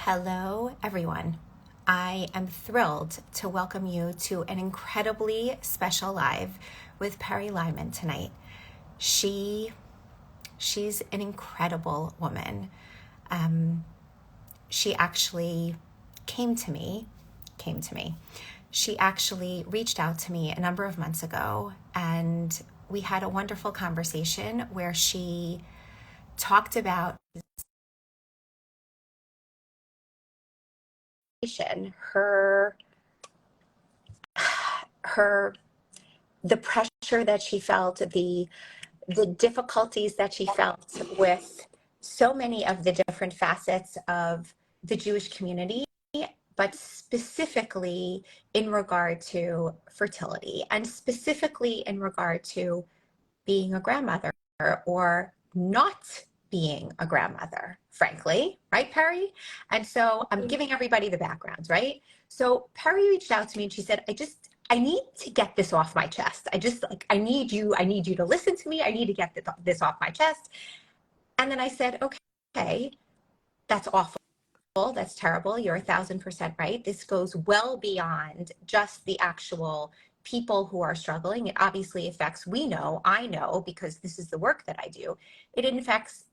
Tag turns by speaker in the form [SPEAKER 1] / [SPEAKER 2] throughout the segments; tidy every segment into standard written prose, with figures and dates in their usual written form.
[SPEAKER 1] Hello, everyone. I am thrilled to welcome you to an incredibly special live with Peri Lyman tonight. She's an incredible woman. She actually came to me. She actually reached out to me a number of months ago, and we had a wonderful conversation where she talked about her her the pressure that she felt, the difficulties that she felt with so many of the different facets of the Jewish community, but specifically in regard to fertility and specifically in regard to being a grandmother or not being a grandmother, frankly, right, Peri? And so I'm giving everybody the backgrounds, right? So Peri reached out to me and she said, I need to get this off my chest. I need you to listen to me. I need to get this off my chest. And then I said, okay, that's awful. That's terrible. You're 1,000% right. This goes well beyond just the actual people who are struggling. It obviously affects, I know, because this is the work that I do. It affects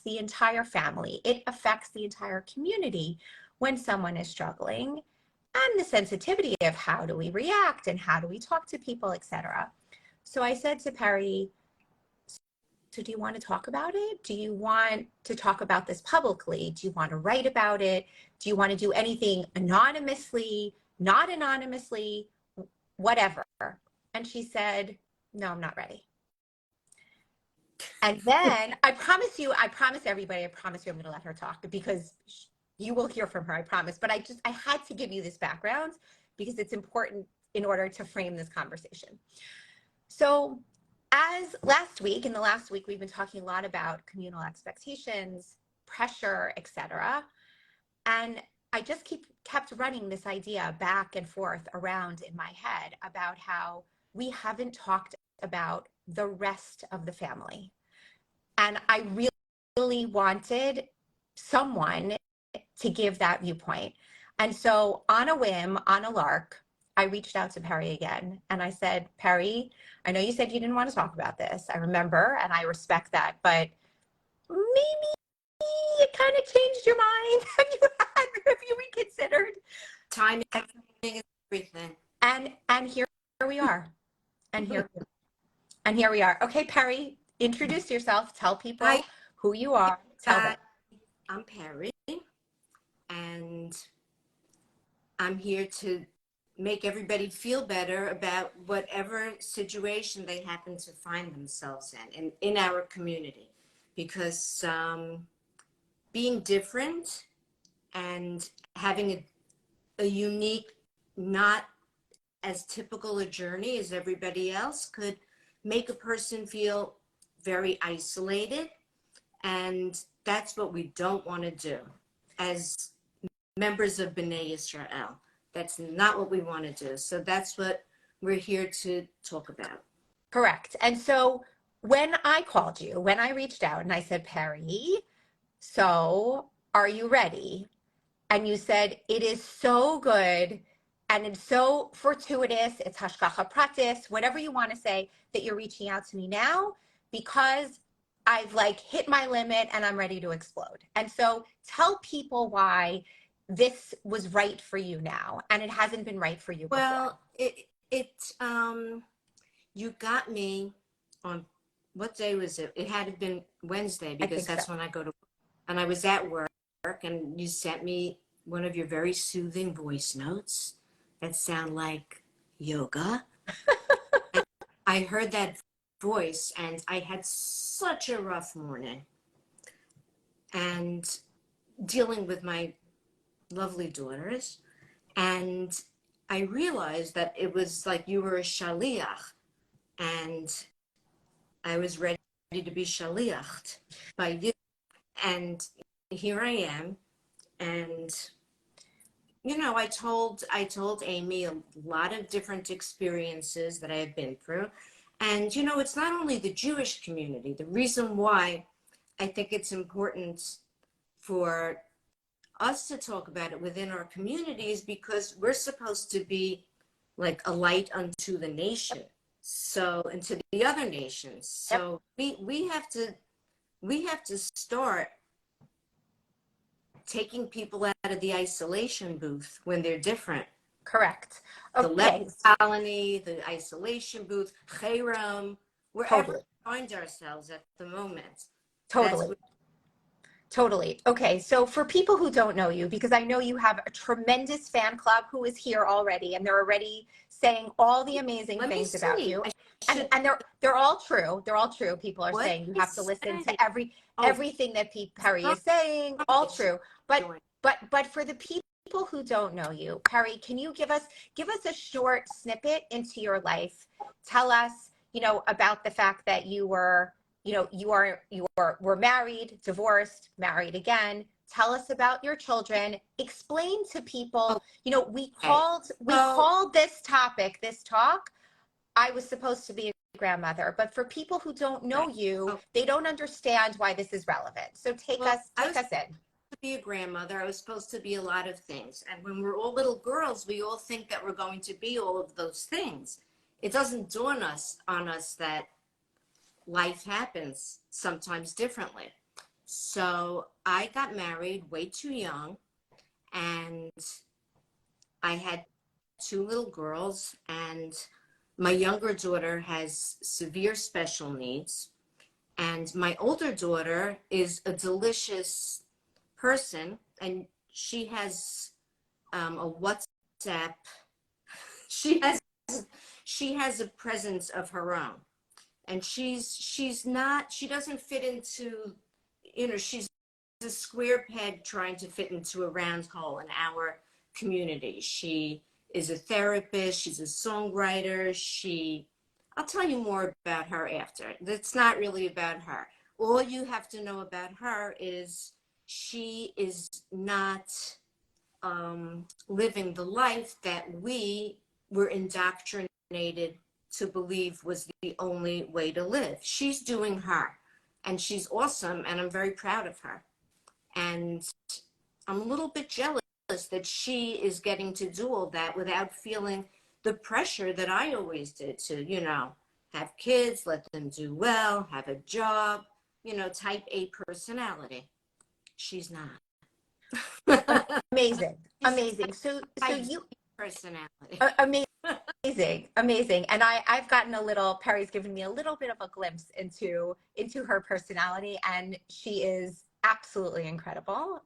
[SPEAKER 1] the entire family. It affects the entire community when someone is struggling, and the sensitivity of how do we react and how do we talk to people, etc. So I said to Peri, so do you want to talk about it? Do you want to talk about this publicly? Do you want to write about it? Do you want to do anything anonymously, not anonymously, whatever? And she said, no, I'm not ready. And then I promise everybody, I'm going to let her talk because you will hear from her, I promise. But I had to give you this background because it's important in order to frame this conversation. So in the last week, we've been talking a lot about communal expectations, pressure, etc. And I just kept running this idea back and forth around in my head about how we haven't talked about the rest of the family. And I really wanted someone to give that viewpoint. And so on a whim, on a lark, I reached out to Peri again and I said, Peri, I know you said you didn't want to talk about this. I remember and I respect that, but maybe it kind of changed your mind. Have you reconsidered?
[SPEAKER 2] Timing is everything.
[SPEAKER 1] And here we are. And here we are. Okay, Peri, introduce yourself. Tell people who you are. Tell them.
[SPEAKER 2] I'm Peri, and I'm here to make everybody feel better about whatever situation they happen to find themselves in our community. Because being different and having a unique, not as typical a journey as everybody else could make a person feel very isolated. And that's what we don't want to do as members of B'nai Israel. That's not what we want to do. So that's what we're here to talk about.
[SPEAKER 1] Correct. And so when I called you, when I reached out and I said, Peri, so are you ready? And you said, it is so good and it's so fortuitous, it's hashgacha pratis, whatever you want to say, that you're reaching out to me now because I've hit my limit and I'm ready to explode. And so tell people why this was right for you now and it hasn't been right for you before.
[SPEAKER 2] Well, you got me on, what day was it? It had been Wednesday because that's when I go to work. And I was at work and you sent me one of your very soothing voice notes that sound like yoga. And I heard that voice and I had such a rough morning and dealing with my lovely daughters. And I realized that it was like you were a shaliach and I was ready to be shaliached by you. And here I am. And I told Aimee a lot of different experiences that I have been through. And, it's not only the Jewish community. The reason why I think it's important for us to talk about it within our communities because we're supposed to be like a light unto the nation. So, and to the other nations. So we have to start taking people out of the isolation booth when they're different.
[SPEAKER 1] Correct.
[SPEAKER 2] The
[SPEAKER 1] Okay.
[SPEAKER 2] leper colony, the isolation booth, Khayram, wherever
[SPEAKER 1] Totally.
[SPEAKER 2] we find ourselves at the moment.
[SPEAKER 1] Totally. Totally. Okay. So for people who don't know you, because I know you have a tremendous fan club who is here already, and they're already saying all the amazing things about you. And they're all true. They're all true. People are saying you have to listen to everything that Peri is saying, all true. But for the people who don't know you, Peri, can you give us a short snippet into your life? Tell us, about the fact that you were were married, divorced, married again. Tell us about your children. Explain to people, we called this topic, this talk, I was supposed to be a grandmother, but for people who don't know you, they don't understand why this is relevant. So take us in.
[SPEAKER 2] To be a grandmother, I was supposed to be a lot of things. And when we're all little girls, we all think that we're going to be all of those things. It doesn't dawn on us that life happens sometimes differently. So I got married way too young, and I had two little girls, and my younger daughter has severe special needs, and my older daughter is a delicious person, and she has a WhatsApp. She has a presence of her own, and she doesn't fit into, she's a square peg trying to fit into a round hole in our community. She is a therapist, she's a songwriter, I'll tell you more about her after. It's not really about her. All you have to know about her is she is not living the life that we were indoctrinated to believe was the only way to live. She's doing her, and she's awesome, and I'm very proud of her. And I'm a little bit jealous that she is getting to do all that without feeling the pressure that I always did to, have kids, let them do well, have a job, type A personality. She's not.
[SPEAKER 1] Amazing. So you
[SPEAKER 2] personality.
[SPEAKER 1] Amazing. And I've gotten Peri's given me a little bit of a glimpse into her personality, and she is absolutely incredible.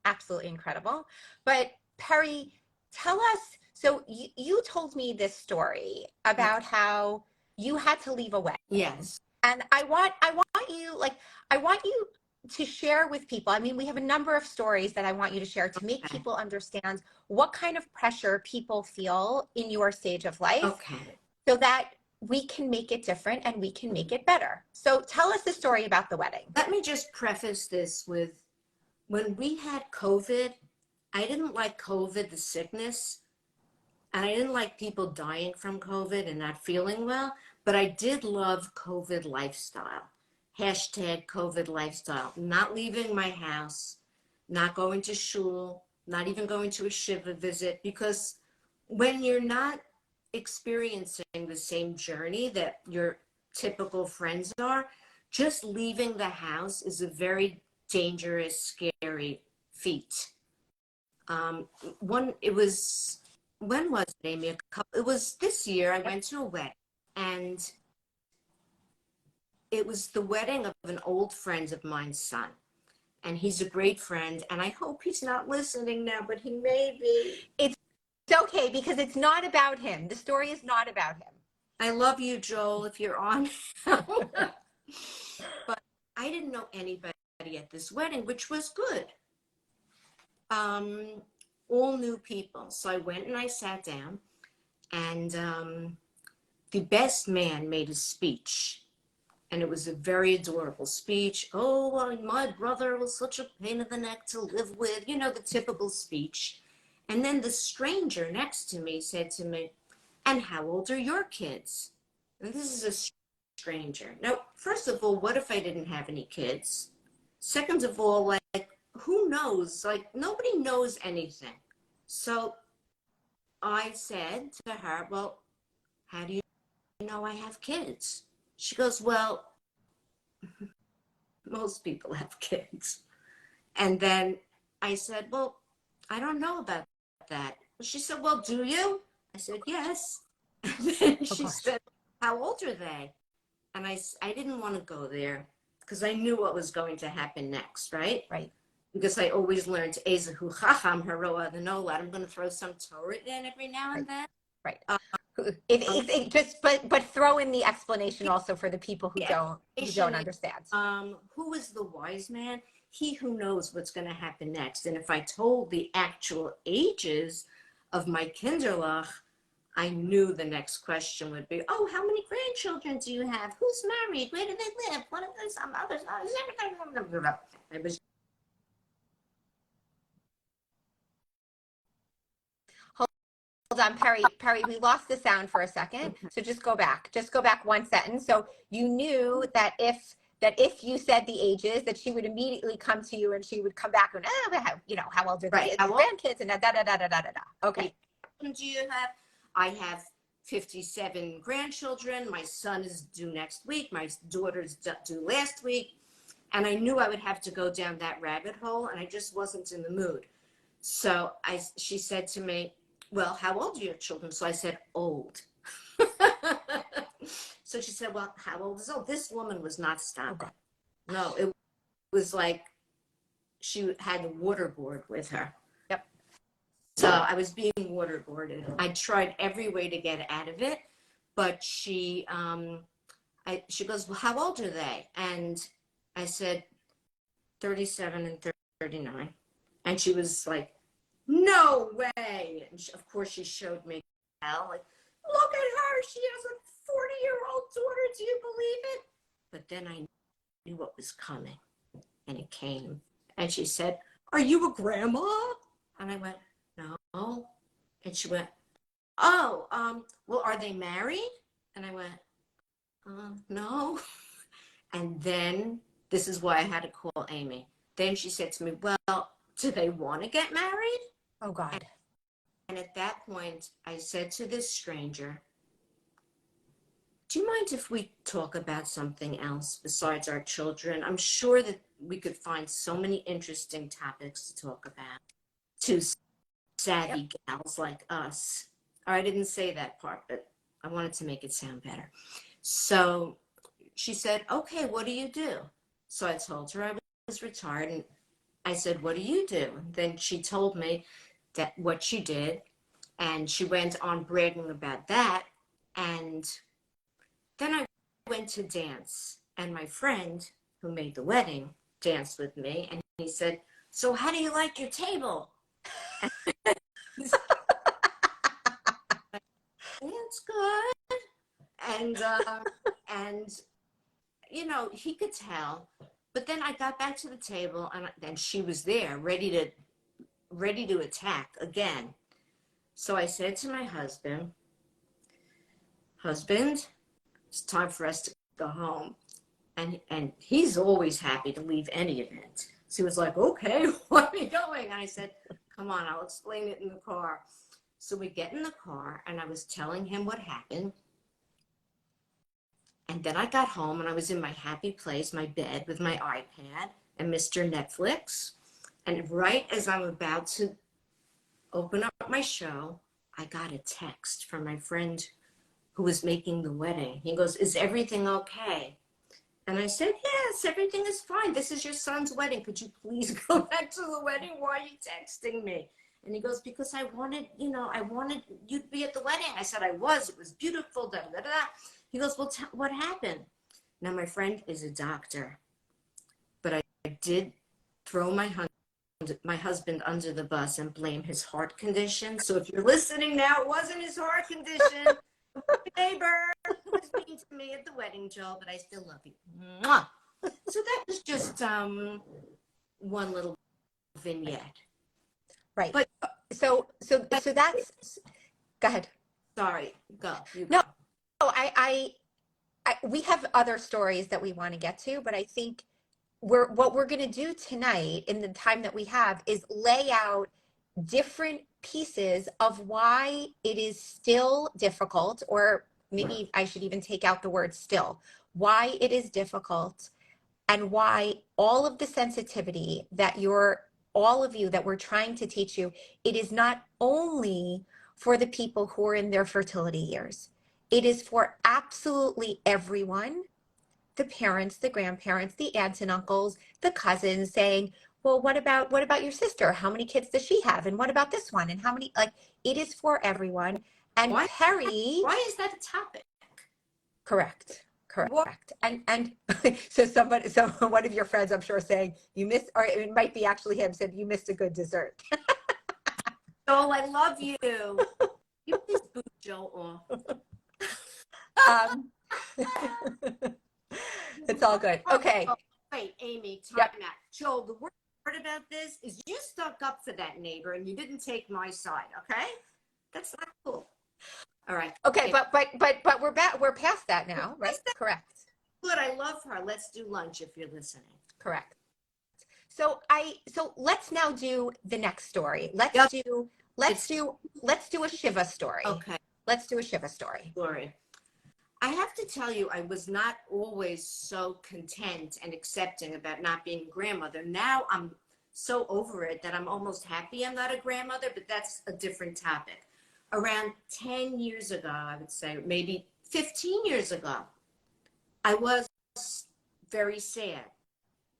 [SPEAKER 1] But Peri, tell us, so you told me this story about how you had to leave a wedding.
[SPEAKER 2] Yes.
[SPEAKER 1] And I want you to share with people. I mean, we have a number of stories that I want you to share to make people understand what kind of pressure people feel in your stage of life, so that we can make it different and we can make it better. So tell us the story about the wedding.
[SPEAKER 2] Let me just preface this with, when we had COVID, I didn't like COVID, the sickness, and I didn't like people dying from COVID and not feeling well, but I did love COVID lifestyle. Hashtag COVID lifestyle. Not leaving my house, not going to shul, not even going to a shiva visit, because when you're not experiencing the same journey that your typical friends are, just leaving the house is a very dangerous, scary feat. When was it, Aimee? It was this year. I went to a wedding, and it was the wedding of an old friend of mine's son. And he's a great friend, and I hope he's not listening now, but he may be.
[SPEAKER 1] It's okay, because it's not about him. The story is not about him.
[SPEAKER 2] I love you, Joel, if you're on. But I didn't know anybody at this wedding, which was good. All new people. So I went and I sat down, and the best man made a speech, and it was a very adorable speech. Oh, well, my brother was such a pain in the neck to live with, the typical speech. And then the stranger next to me said to me, and how old are your kids? And this is a stranger. Now, first of all, what if I didn't have any kids? Second of all, like, who knows? Like, nobody knows anything. So I said to her, well, how do you know I have kids? She goes, well, most people have kids. And then I said, well, I don't know about that. She said, well, do you? I said, yes. And then
[SPEAKER 1] Oh
[SPEAKER 2] she
[SPEAKER 1] gosh.
[SPEAKER 2] said, how old are they? And I didn't want to go there because I knew what was going to happen next, right?
[SPEAKER 1] Right.
[SPEAKER 2] Because I always learned Ezehu Chacham Haroa the Nolad. I'm going to throw some Torah in every now and
[SPEAKER 1] Right.
[SPEAKER 2] then.
[SPEAKER 1] Right.
[SPEAKER 2] Um,
[SPEAKER 1] If just but throw in the explanation also for the people who
[SPEAKER 2] yeah,
[SPEAKER 1] don't understand.
[SPEAKER 2] who is the wise man? He who knows what's going to happen next. And if I told the actual ages of my Kinderlach, I knew the next question would be, oh, how many grandchildren do you have? Who's married? Where do they live? What are some others? I was
[SPEAKER 1] Hold on, Peri, we lost the sound for a second. So just go back one sentence. So you knew that if you said the ages, that she would immediately come to you and she would come back and, how old are the
[SPEAKER 2] right.
[SPEAKER 1] kids,
[SPEAKER 2] How old
[SPEAKER 1] grandkids, and da da da da da da. Okay.
[SPEAKER 2] do you have? I have 57 grandchildren. My son is due next week. My daughter's due last week. And I knew I would have to go down that rabbit hole, and I just wasn't in the mood. So she said to me, well, how old are your children? So I said, old. So she said, well, how old is old? This woman was not stopping.
[SPEAKER 1] Okay.
[SPEAKER 2] No, it was like she had a waterboard with her.
[SPEAKER 1] Yep.
[SPEAKER 2] So I was being waterboarded. I tried every way to get out of it, but she goes, well, how old are they? And I said, 37 and 39. And she was like, no way. And of course, she showed me, like, look at her. She has a 40-year-old daughter. Do you believe it? But then I knew what was coming, and it came. And she said, are you a grandma? And I went, no. And she went, oh, well, are they married? And I went, no. And then this is why I had to call Aimee. Then she said to me, well, do they want to get married?
[SPEAKER 1] Oh God.
[SPEAKER 2] And at that point, I said to this stranger, do you mind if we talk about something else besides our children? I'm sure that we could find so many interesting topics to talk about. Two savvy gals like us. Or I didn't say that part, but I wanted to make it sound better. So she said, okay, what do you do? So I told her I was retired, and I said, what do you do? And then she told me that what she did, and she went on bragging about that. And then I went to dance, and my friend who made the wedding danced with me, and he said, so how do you like your table? It's good. And he could tell. But then I got back to the table, and she was there, ready to attack again. So I said to my husband, it's time for us to go home. And he's always happy to leave any event. So he was like, okay, where are we going? And I said, come on, I'll explain it in the car. So we get in the car, and I was telling him what happened. And then I got home, and I was in my happy place, my bed, with my iPad and Mr. Netflix. And right as I'm about to open up my show, I got a text from my friend who was making the wedding. He goes, is everything okay? And I said, yes, everything is fine. This is your son's wedding. Could you please go back to the wedding? Why are you texting me? And he goes, because I wanted you to be at the wedding. I said, I was. It was beautiful. Da, da, da. He goes, well, what happened? Now, my friend is a doctor, but I did throw my husband under the bus and blame his heart condition. So if you're listening now, it wasn't his heart condition. Neighbor who was mean to me at the wedding, Joe, but I still love you. Mwah. So that was just one little vignette.
[SPEAKER 1] Right.
[SPEAKER 2] But
[SPEAKER 1] So that's, go ahead.
[SPEAKER 2] sorry, go. You
[SPEAKER 1] No,
[SPEAKER 2] go.
[SPEAKER 1] I we have other stories that we want to get to, but I think what we're going to do tonight in the time that we have is lay out different pieces of why it is still difficult, or maybe I should even take out the word still, why it is difficult, and why all of the sensitivity that all of you that we're trying to teach you, it is not only for the people who are in their fertility years. It is for absolutely everyone, the parents, the grandparents, the aunts and uncles, the cousins, saying, well, what about your sister? How many kids does she have? And what about this one? And how many, like, it is for everyone. And
[SPEAKER 2] Why
[SPEAKER 1] Peri,
[SPEAKER 2] is that a topic?
[SPEAKER 1] correct.
[SPEAKER 2] What?
[SPEAKER 1] Correct. And so one of your friends, I'm sure, saying you missed, or it might be actually him, said you missed a good dessert.
[SPEAKER 2] Joel, I love you. You please boot Joel off.
[SPEAKER 1] Um, it's all good. Okay.
[SPEAKER 2] Oh, wait, Aimee, time
[SPEAKER 1] Yep.
[SPEAKER 2] out. Joel, the worst part about this is you stuck up for that neighbor and you didn't take my side, okay? That's not cool. All right.
[SPEAKER 1] Okay, but we're back. We're past that now, right? Correct.
[SPEAKER 2] Good. I love her. Let's do lunch if you're listening.
[SPEAKER 1] Correct. So let's now do the next story. Let's
[SPEAKER 2] Yep.
[SPEAKER 1] do a Shiva story.
[SPEAKER 2] Okay.
[SPEAKER 1] Let's do a Shiva story.
[SPEAKER 2] Glory. I have to tell you, I was not always so content and accepting about not being a grandmother. Now I'm so over it that I'm almost happy I'm not a grandmother, but that's a different topic. Around 10 years ago, I would say, maybe 15 years ago, I was very sad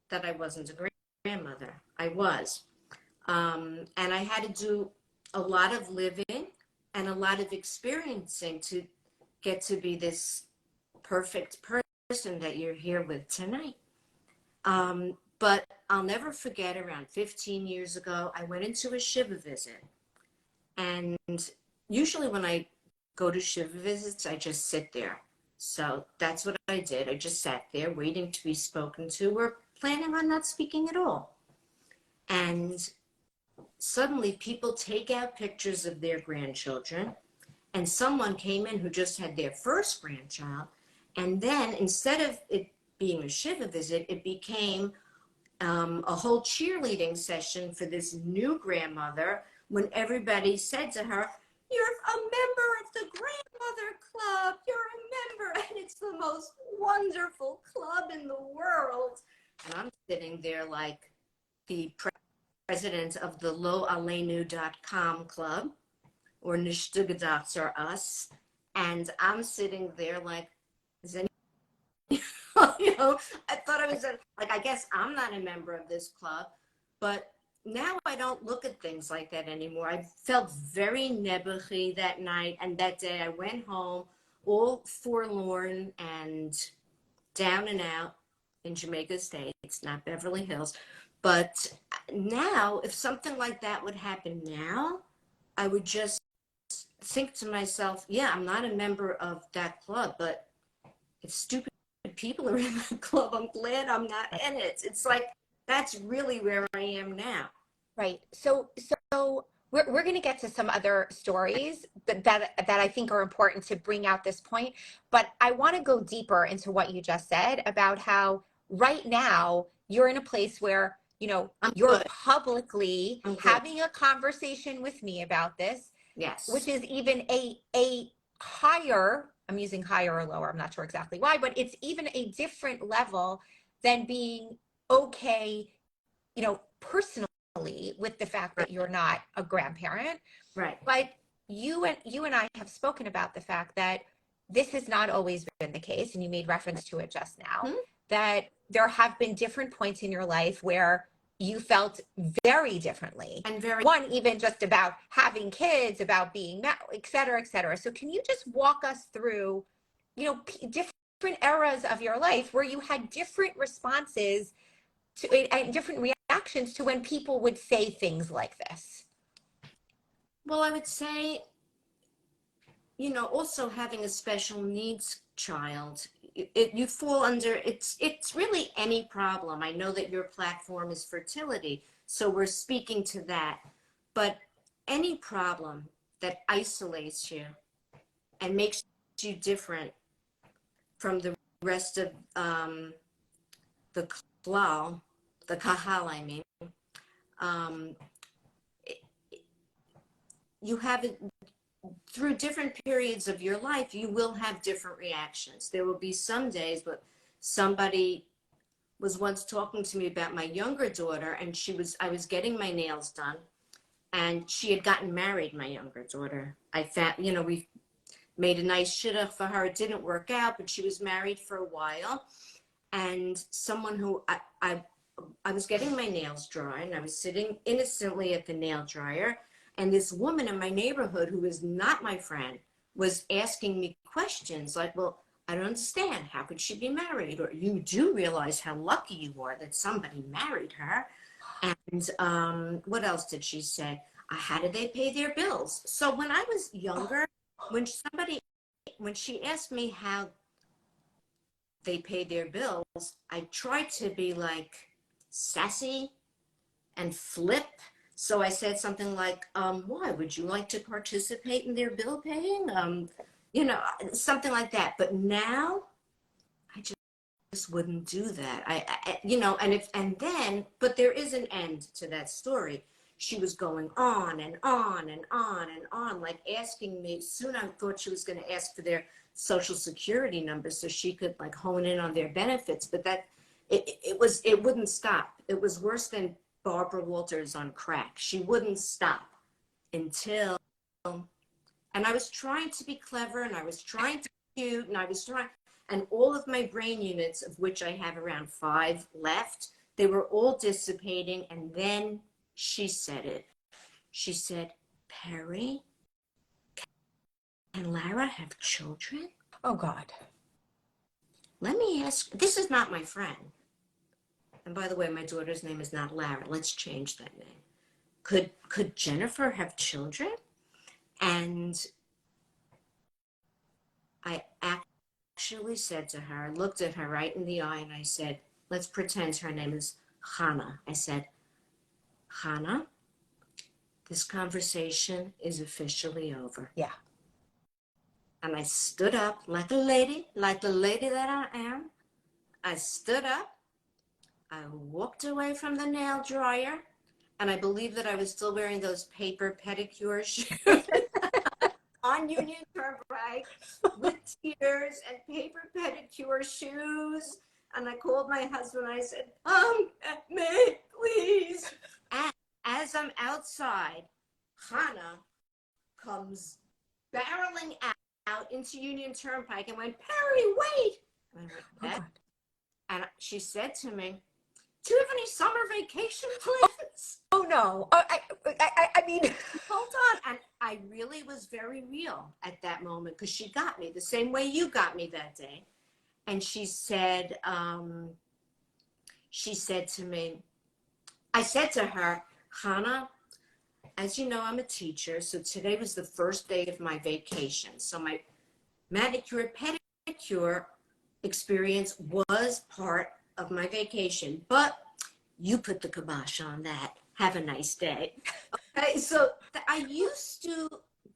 [SPEAKER 2] that I wasn't a grandmother. I was. And I had to do a lot of living and a lot of experiencing to get to be this perfect person that you're here with tonight. But I'll never forget, around 15 years ago, I went into a Shiva visit. And usually when I go to Shiva visits, I just sit there. So that's what I did. I just sat there waiting to be spoken to. We're planning on not speaking at all. And suddenly people take out pictures of their grandchildren. And someone came in who just had their first grandchild. And then instead of it being a Shiva visit, it became a whole cheerleading session for this new grandmother, when everybody said to her, you're a member of the grandmother club. You're a member. And it's the most wonderful club in the world. And I'm sitting there like the president of the loaleinu.com club, or Nishtugadats or us. And I'm sitting there like, is any, I thought I was like, I guess I'm not a member of this club, but now I don't look at things like that anymore. I felt very nebuchi that night, and that day I went home all forlorn and down and out in Jamaica Estates, not Beverly Hills. But now, if something like that would happen now, I would just think to myself, yeah, I'm not a member of that club, but if stupid people are in that club, I'm glad I'm not in it. It's like, that's really where I am now.
[SPEAKER 1] Right. So we're going to get to some other stories that I think are important to bring out this point. But I want to go deeper into what you just said about how right now you're in a place where, you're
[SPEAKER 2] good.
[SPEAKER 1] publicly having a conversation with me about this.
[SPEAKER 2] Yes.
[SPEAKER 1] Which is even a higher, I'm using higher or lower, I'm not sure exactly why, but it's even a different level than being okay, personally, with the fact that you're not a grandparent.
[SPEAKER 2] Right.
[SPEAKER 1] But you and I have spoken about the fact that this has not always been the case, and you made reference to it just now, that there have been different points in your life where you felt very differently.
[SPEAKER 2] And
[SPEAKER 1] one, even just about having kids, about being married, et cetera, et cetera. So can you just walk us through, different eras of your life where you had different responses to and different reactions to when people would say things like this?
[SPEAKER 2] Well, I would say, also having a special needs child, you fall under, it's really any problem. I know that your platform is fertility, so we're speaking to that, but any problem that isolates you and makes you different from the rest of the klal, the kahal, I mean, um, you have it through different periods of your life, you will have different reactions. There will be some days, but somebody was once talking to me about my younger daughter, and I was getting my nails done, and she had gotten married, my younger daughter. I found, we made a nice shidduch for her. It didn't work out, but she was married for a while. And someone who I was getting my nails dry, and I was sitting innocently at the nail dryer, and this woman in my neighborhood who is not my friend was asking me questions like, well, I don't understand. How could she be married? Or you do realize how lucky you are that somebody married her. And what else did she say? How do they pay their bills? So when I was younger, when she asked me how they pay their bills, I tried to be like sassy and flip. So I said something like, why would you like to participate in their bill paying? Something like that. But now I just wouldn't do that. But there is an end to that story. She was going on and on and on and on, like asking me. Soon I thought she was going to ask for their social security number so she could like hone in on their benefits. But it wouldn't stop. It was worse than Barbara Walters on crack. She wouldn't stop until, and I was trying to be clever, and I was trying to be cute, and all of my brain units, of which I have around 5 left, they were all dissipating. And then she said it. She said, Peri, can Lara have children?
[SPEAKER 1] Oh, God.
[SPEAKER 2] Let me ask, this is not my friend. And by the way, my daughter's name is not Lara. Let's change that name. Could Jennifer have children? And I actually said to her, I looked at her right in the eye, and I said, let's pretend her name is Hannah. I said, Hannah, this conversation is officially over.
[SPEAKER 1] Yeah.
[SPEAKER 2] And I stood up like the lady that I am. I stood up. I walked away from the nail dryer, and I believe that I was still wearing those paper pedicure shoes on Union Turnpike with tears and paper pedicure shoes. And I called my husband. I said, me, please. And as I'm outside, Hannah comes barreling out into Union Turnpike and went, Peri, wait. And I went, and she said to me, do you have any summer vacation plans?
[SPEAKER 1] Oh, no. I mean,
[SPEAKER 2] Hold on. And I really was very real at that moment, because she got me the same way you got me that day. And she said to me, I said to her, Hannah, as you know, I'm a teacher. So today was the first day of my vacation. So my manicure pedicure experience was part of my vacation, but you put the kibosh on that. Have a nice day. Okay, so I used to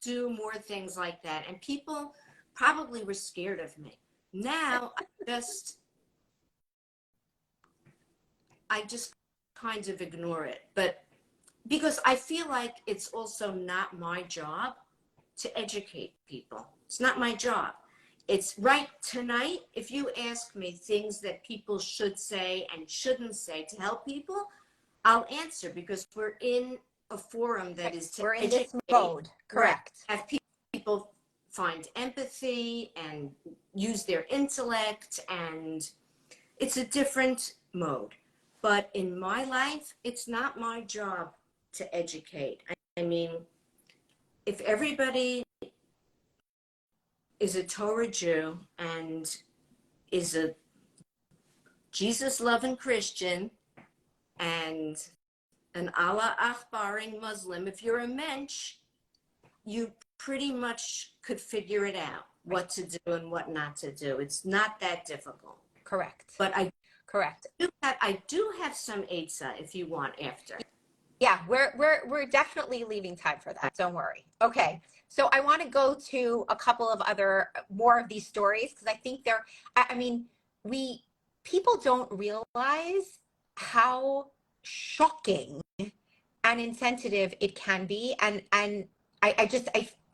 [SPEAKER 2] do more things like that, and people probably were scared of me. Now I just kind of ignore it, but because I feel like it's also not my job to educate people. It's not my job. It's right tonight. If you ask me things that people should say and shouldn't say to help people, I'll answer, because we're in a forum that is to
[SPEAKER 1] we're in
[SPEAKER 2] educate,
[SPEAKER 1] this mode. Correct.
[SPEAKER 2] have people find empathy and use their intellect, and it's a different mode. But in my life, it's not my job to educate. I mean, if everybody is a Torah Jew and is a Jesus-loving Christian and an Allah Akbaring Muslim, if you're a mensch, you pretty much could figure it out, what to do and what not to do. It's not that difficult.
[SPEAKER 1] Correct.
[SPEAKER 2] But I
[SPEAKER 1] do
[SPEAKER 2] have some Eitzah if you want after.
[SPEAKER 1] Yeah, we're definitely leaving time for that. Don't worry. Okay. So I want to go to a couple of more of these stories, because I think people don't realize how shocking and insensitive it can be. And I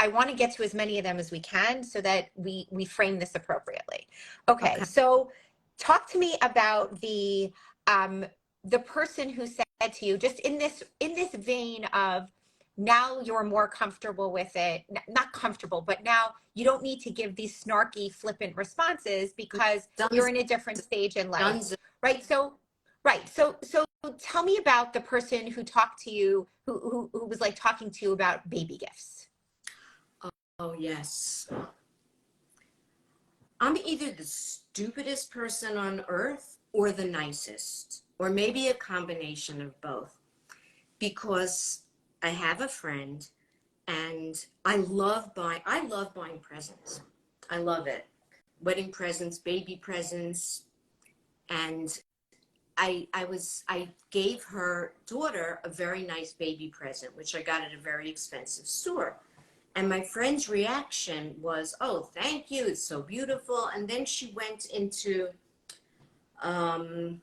[SPEAKER 1] want to get to as many of them as we can so that we frame this appropriately. Okay,
[SPEAKER 2] Okay.
[SPEAKER 1] so talk to me about the person who said to you, just in this vein of, now you're more comfortable with it, not comfortable, but now you don't need to give these snarky, flippant responses because you're in a different stage in life, right? So, right. So tell me about the person who talked to you, who was like talking to you about baby gifts.
[SPEAKER 2] Oh, yes. I'm either the stupidest person on earth or the nicest, or maybe a combination of both. Because I have a friend and I love buying presents. I love it. Wedding presents, baby presents. And I gave her daughter a very nice baby present, which I got at a very expensive store. And my friend's reaction was, "Oh, thank you. It's so beautiful." And then she went into um,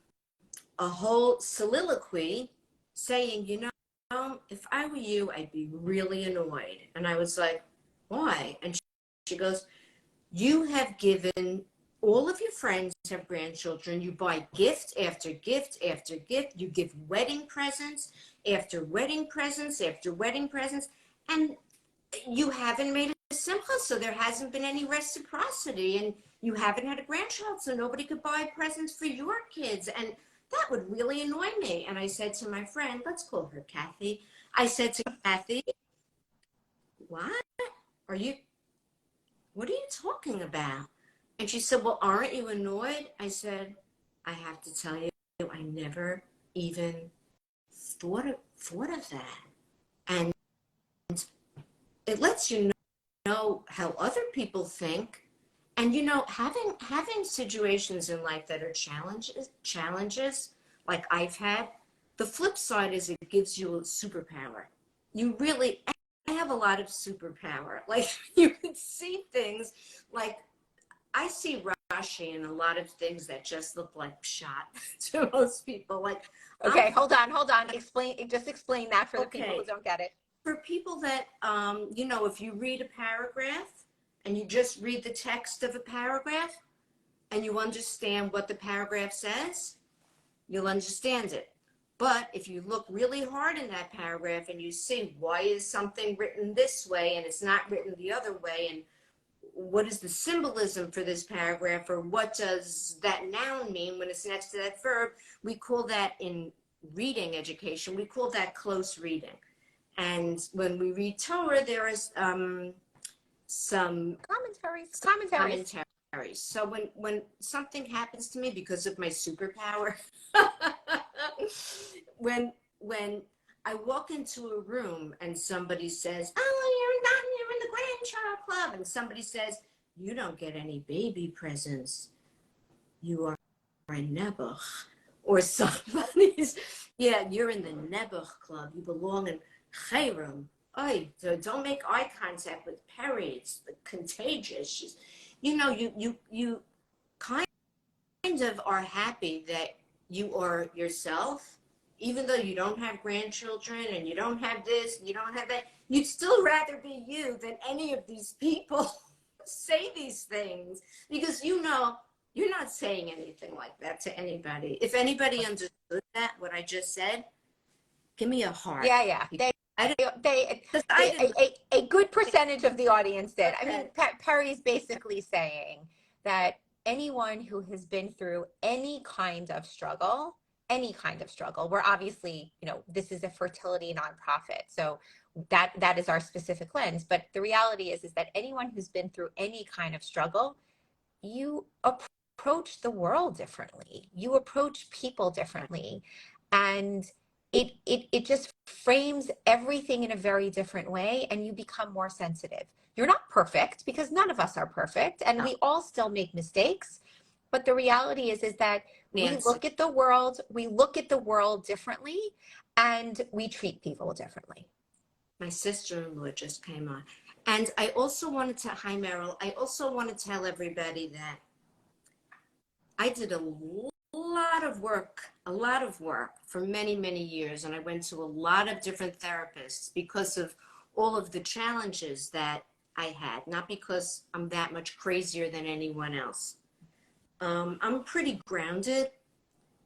[SPEAKER 2] a whole soliloquy saying, if I were you, I'd be really annoyed. And I was like, why? And she goes, you have given, all of your friends have grandchildren. You buy gift after gift after gift. You give wedding presents after wedding presents after wedding presents. And you haven't made it simple, so there hasn't been any reciprocity. And you haven't had a grandchild, so nobody could buy presents for your kids. And that would really annoy me. And I said to my friend, let's call her Kathy. I said to Kathy, what are you, what are you talking about? And she said, well, aren't you annoyed? I said, I have to tell you, I never even thought of that. And it lets you know how other people think. And having situations in life that are challenges like I've had, the flip side is it gives you a superpower. I have a lot of superpower. Like, you can see things, like I see Rashi in a lot of things that just look like shot to most people. Like,
[SPEAKER 1] Okay, hold on. Explain that for the people who don't get it.
[SPEAKER 2] For people that, if you read a paragraph and you just read the text of a paragraph and you understand what the paragraph says, you'll understand it. But if you look really hard in that paragraph and you see, why is something written this way and it's not written the other way, and what is the symbolism for this paragraph, or what does that noun mean when it's next to that verb, we call that, in reading education, we call that close reading. And when we read Torah, there is some commentaries. So when something happens to me because of my superpower, when I walk into a room and somebody says, "Oh, you're in the grandchild club," and somebody says, "You don't get any baby presents. You are a Nebuch," or somebody's, "Yeah, you're in the Nebuch club. You belong in Chayrim." So don't make eye contact with Peri. It's contagious. You kind of are happy that you are yourself, even though you don't have grandchildren and you don't have this, and you don't have that. You'd still rather be you than any of these people say these things, because you're not saying anything like that to anybody. If anybody understood that, what I just said, give me a heart.
[SPEAKER 1] Yeah. A good percentage of the audience did. I mean, Peri's basically saying that anyone who has been through any kind of struggle, we're obviously, this is a fertility nonprofit, so that is our specific lens. But the reality is that anyone who's been through any kind of struggle, you approach the world differently. You approach people differently. And it just frames everything in a very different way, and you become more sensitive. You're not perfect, because none of us are perfect, and we all still make mistakes. But the reality is that we look at the world differently, and we treat people differently.
[SPEAKER 2] My sister-in-law just came on. And I also wanted to, hi Meryl, I also want to tell everybody that I did a lot of work, for many, many years. And I went to a lot of different therapists because of all of the challenges that I had, not because I'm that much crazier than anyone else. I'm pretty grounded,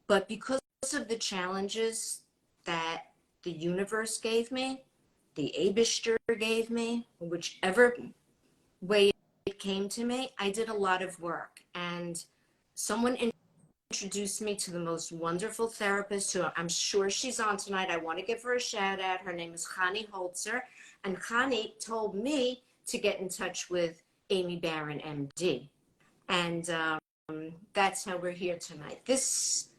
[SPEAKER 2] but because of the challenges that the universe gave me, the Abishter gave me, whichever way it came to me, I did a lot of work. And someone introduced me to the most wonderful therapist who I'm sure she's on tonight. I want to give her a shout out. Her name is Chanis Holzer. And Chani told me to get in touch with Aimee Baron, MD. And that's how we're here tonight. This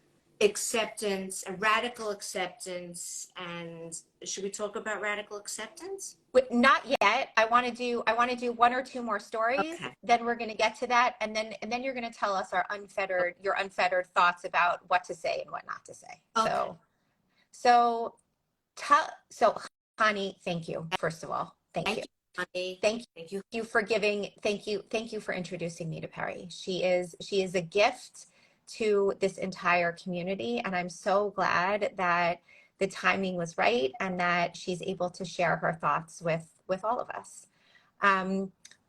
[SPEAKER 2] acceptance, a radical acceptance, and should we talk about radical acceptance?
[SPEAKER 1] Not yet. I want to do one or two more stories.
[SPEAKER 2] Okay.
[SPEAKER 1] Then we're going to get to that, and then you're going to tell us your unfettered thoughts about what to say and what not to say.
[SPEAKER 2] Okay.
[SPEAKER 1] So Chani, thank you. First of all, thank you. Thank you for giving. Thank you for introducing me to Peri. She is a gift to this entire community, and I'm so glad that the timing was right and that she's able to share her thoughts with all of us.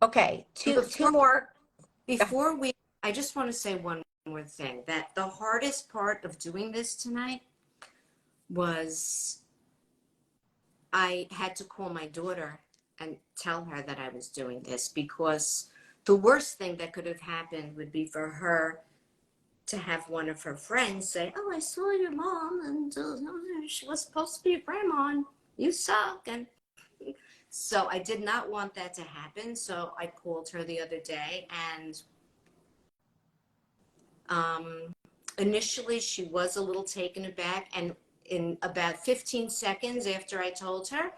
[SPEAKER 1] Okay, two more.
[SPEAKER 2] Before I just want to say one more thing, that the hardest part of doing this tonight was I had to call my daughter and tell her that I was doing this, because the worst thing that could have happened would be for her to have one of her friends say, "Oh, I saw your mom, and she was supposed to be a grandma, and you suck." And so I did not want that to happen. So I called her the other day, and initially she was a little taken aback. And in about 15 seconds after I told her,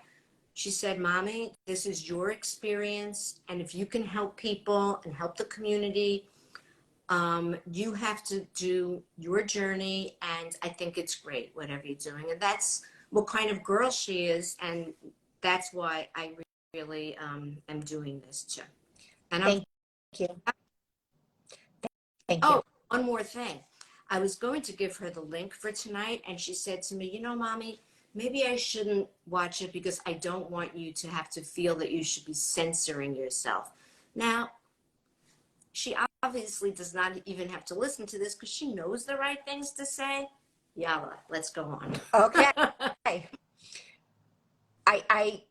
[SPEAKER 2] she said, "Mommy, this is your experience. And if you can help people and help the community, you have to do your journey. And I think it's great, whatever you're doing." And that's what kind of girl she is. And that's why I really am doing this too. And
[SPEAKER 1] Thank you. Thank you.
[SPEAKER 2] Oh, one more thing. I was going to give her the link for tonight, and she said to me, "You know, Mommy, maybe I shouldn't watch it because I don't want you to have to feel that you should be censoring yourself." Now, she obviously does not even have to listen to this because she knows the right things to say. Yalla, let's go on.
[SPEAKER 1] Okay.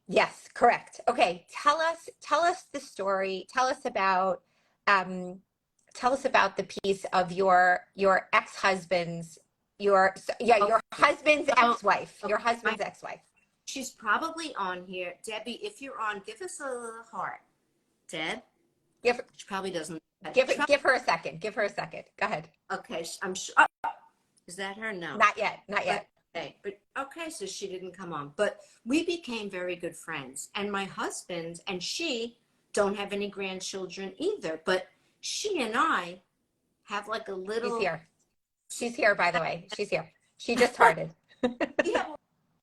[SPEAKER 1] Yes, correct. Okay, tell us the story. Tell us about the piece of your ex-husband's your husband's ex-wife. Your husband's ex-wife.
[SPEAKER 2] She's probably on here. Debbie, if you're on, give us a little heart. Deb? She probably doesn't.
[SPEAKER 1] Give her a second. Give her a second. Go ahead.
[SPEAKER 2] Okay, I'm sure. Is that her? No.
[SPEAKER 1] Not yet.
[SPEAKER 2] Okay, but okay, so she didn't come on. But we became very good friends. And my husband and she don't have any grandchildren either. But she and I have like a little...
[SPEAKER 1] She's here, by the way. She's here. She just started.
[SPEAKER 2] We have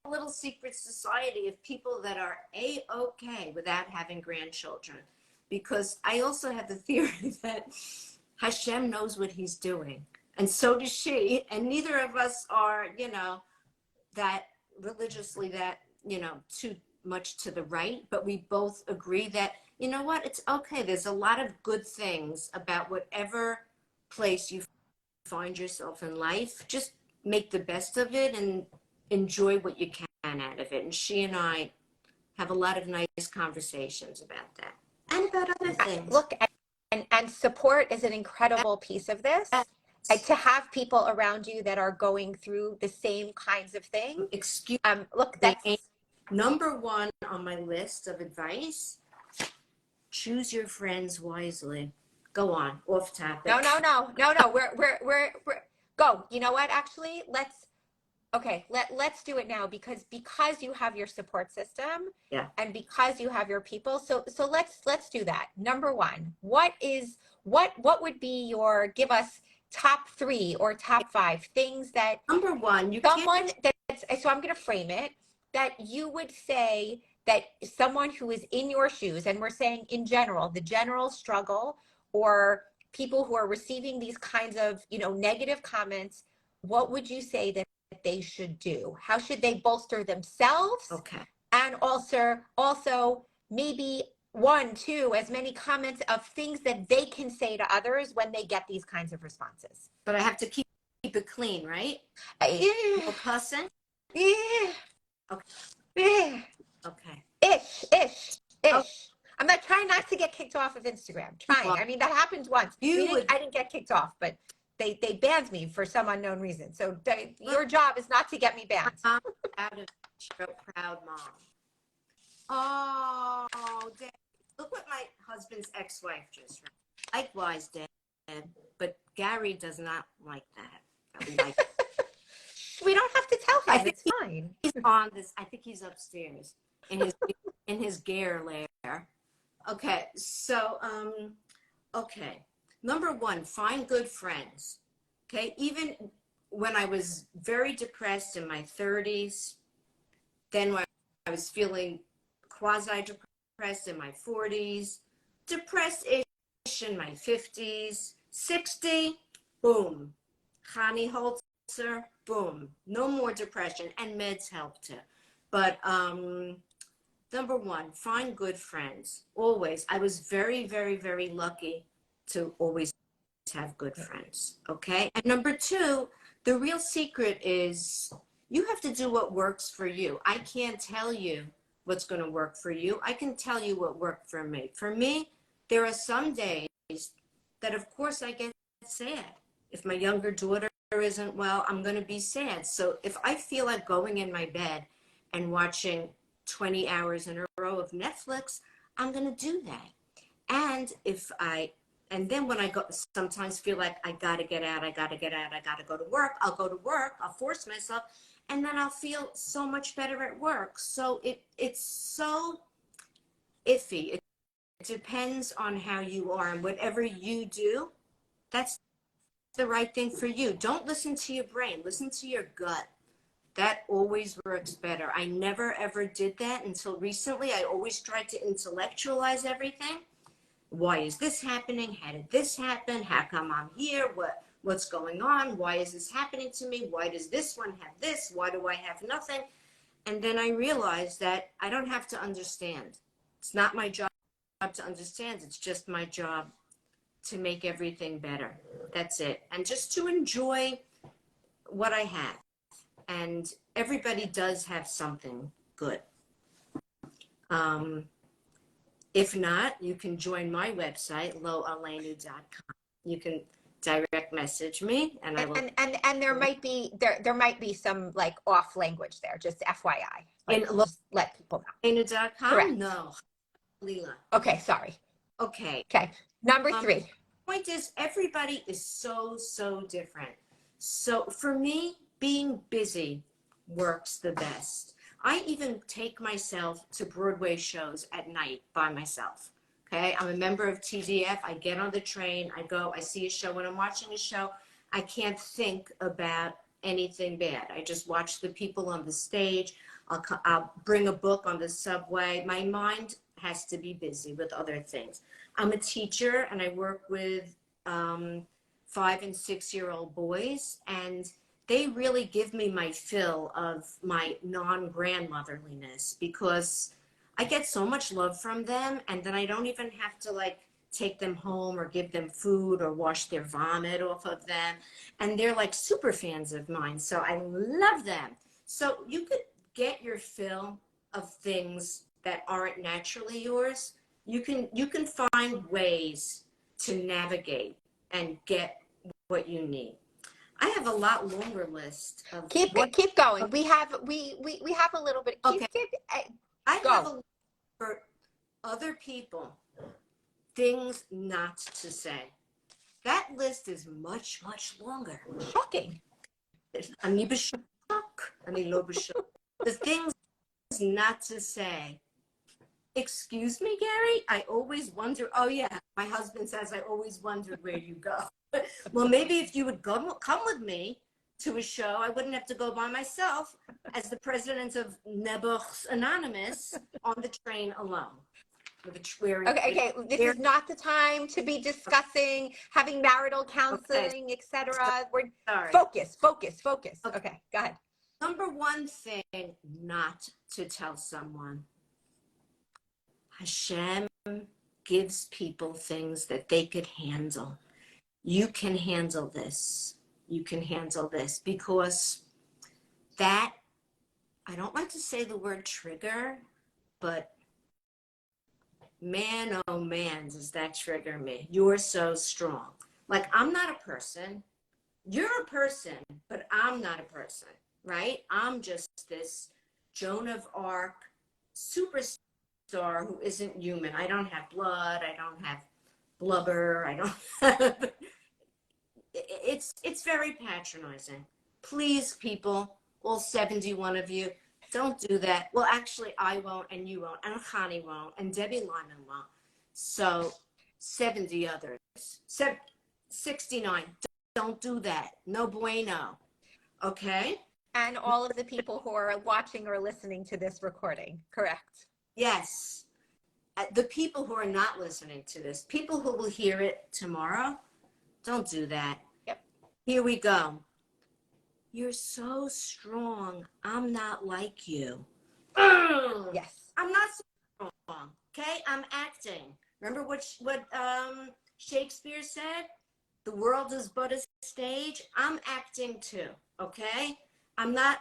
[SPEAKER 2] a little secret society of people that are A-okay without having grandchildren. Because I also have the theory that Hashem knows what he's doing. And so does she. And neither of us are, that religiously too much to the right. But we both agree that, you know what, it's okay. There's a lot of good things about whatever place you find yourself in life. Just make the best of it and enjoy what you can out of it. And she and I have a lot of nice conversations about that. And about other things.
[SPEAKER 1] Look, and support is an incredible piece of this. To have people around you that are going through the same kinds of things. Look, that's
[SPEAKER 2] number one on my list of advice. Choose your friends wisely. Go on, off topic.
[SPEAKER 1] No. We're go. You know what? Actually, let's do it now because you have your support system.
[SPEAKER 2] Yeah.
[SPEAKER 1] And because you have your people. So let's do that. Number one, what would be your, give us top 3 or top 5 things that
[SPEAKER 2] number one,
[SPEAKER 1] so I'm going to frame it that you would say that someone who is in your shoes, and we're saying in general, the general struggle or people who are receiving these kinds of, negative comments, what would you say that they should do? How should they bolster themselves?
[SPEAKER 2] Okay.
[SPEAKER 1] And also maybe one, two, as many comments of things that they can say to others when they get these kinds of responses.
[SPEAKER 2] But I have to keep it clean, right?
[SPEAKER 1] Yeah.
[SPEAKER 2] No cussing?
[SPEAKER 1] Yeah.
[SPEAKER 2] Okay.
[SPEAKER 1] Yeah.
[SPEAKER 2] Okay.
[SPEAKER 1] Ish.
[SPEAKER 2] Oh,
[SPEAKER 1] I'm not trying not to get kicked off of Instagram. Trying.
[SPEAKER 2] well,
[SPEAKER 1] I mean, that happened once. I didn't get kicked off, but they banned me for some unknown reason. So your job is not to get me banned.
[SPEAKER 2] I'm out of a proud mom. Oh, Dad, look what my husband's ex-wife just wrote. Likewise, Dad, but Gary does not like that. We like
[SPEAKER 1] We don't have to tell him. It's fine.
[SPEAKER 2] He's on this. I think he's upstairs in his gear lair. Okay, so okay. Number one, find good friends. Okay, even when I was very depressed in my 30s, then when I was feeling quasi-depressed in my 40s, depressed-ish in my 50s, 60, boom, Chanis Holzer, boom, no more depression, and meds help too. But number one, find good friends, always. I was very, very, very lucky to always have good friends, okay? And number two, the real secret is you have to do what works for you. I can't tell you what's going to work for you. I can tell you what worked for me. For me, there are some days that, of course, I get sad. If my younger daughter isn't well, I'm going to be sad. So if I feel like going in my bed and watching 20 hours in a row of Netflix, I'm going to do that. And then when I sometimes feel like I got to get out, I got to go to work, I'll go to work, I'll force myself, and then I'll feel so much better at work. So it's so iffy. It depends on how you are, and whatever you do, that's the right thing for you. Don't listen to your brain, listen to your gut. That always works better. I never ever did that until recently. I always tried to intellectualize everything. Why is this happening? How did this happen? How come I'm here? What's going on? Why is this happening to me? Why does this one have this? Why do I have nothing? And then I realized that I don't have to understand. It's not my job to understand. It's just my job to make everything better. That's it. And just to enjoy what I have. And everybody does have something good. If not, you can join my website, loalenu.com. You can direct message me, and I will.
[SPEAKER 1] And there might be some like off language there, just FYI.
[SPEAKER 2] And
[SPEAKER 1] just let people know.
[SPEAKER 2] loalenu.com?
[SPEAKER 1] Correct.
[SPEAKER 2] No, Lila.
[SPEAKER 1] Okay, sorry.
[SPEAKER 2] Okay.
[SPEAKER 1] Number three.
[SPEAKER 2] Point is, everybody is so different. So for me, being busy works the best. I even take myself to Broadway shows at night by myself. Okay, I'm a member of TDF. I get on the train, I go, I see a show. When I'm watching a show, I can't think about anything bad. I just watch the people on the stage. I'll bring a book on the subway. My mind has to be busy with other things. I'm a teacher and I work with 5- and 6-year-old boys, and they really give me my fill of my non-grandmotherliness because I get so much love from them, and then I don't even have to like take them home or give them food or wash their vomit off of them. And they're like super fans of mine, so I love them. So you could get your fill of things that aren't naturally yours. You can find ways to navigate and get what you need. I have a lot longer list of
[SPEAKER 1] keep going. We have a little bit.
[SPEAKER 2] Okay. I
[SPEAKER 1] go.
[SPEAKER 2] have a list for other people, things not to say. That list is much longer.
[SPEAKER 1] Shocking.
[SPEAKER 2] The things not to say. Excuse me, Gary? I always wonder. Oh yeah, my husband says I always wondered where you go. Well, maybe if you would come with me to a show, I wouldn't have to go by myself as the president of Nebuchs Anonymous on the train alone.
[SPEAKER 1] Okay, this is not the time to be discussing having marital counseling, etc. We're focus. Okay, go ahead.
[SPEAKER 2] Number one thing not to tell someone. Hashem gives people things that they could handle. You can handle this. You can handle this, because that, I don't like to say the word trigger, but man, oh man, does that trigger me. You're so strong. Like, I'm not a person. You're a person, but I'm not a person, right? I'm just this Joan of Arc superstar who isn't human. I don't have blood. I don't have blubber. I don't have... It's very patronizing. Please, people, all 71 of you, don't do that. Well, actually, I won't, and you won't, and Chani won't, and Debbie Lyman won't. So 70 others, 69, don't do that. No bueno. Okay?
[SPEAKER 1] And all of the people who are watching or listening to this recording, correct?
[SPEAKER 2] Yes. The people who are not listening to this, people who will hear it tomorrow, don't do that.
[SPEAKER 1] Yep.
[SPEAKER 2] Here we go. You're so strong. I'm not like you.
[SPEAKER 1] Yes.
[SPEAKER 2] I'm not so strong. Okay? I'm acting. Remember what Shakespeare said? The world is but a stage. I'm acting too. Okay? I'm not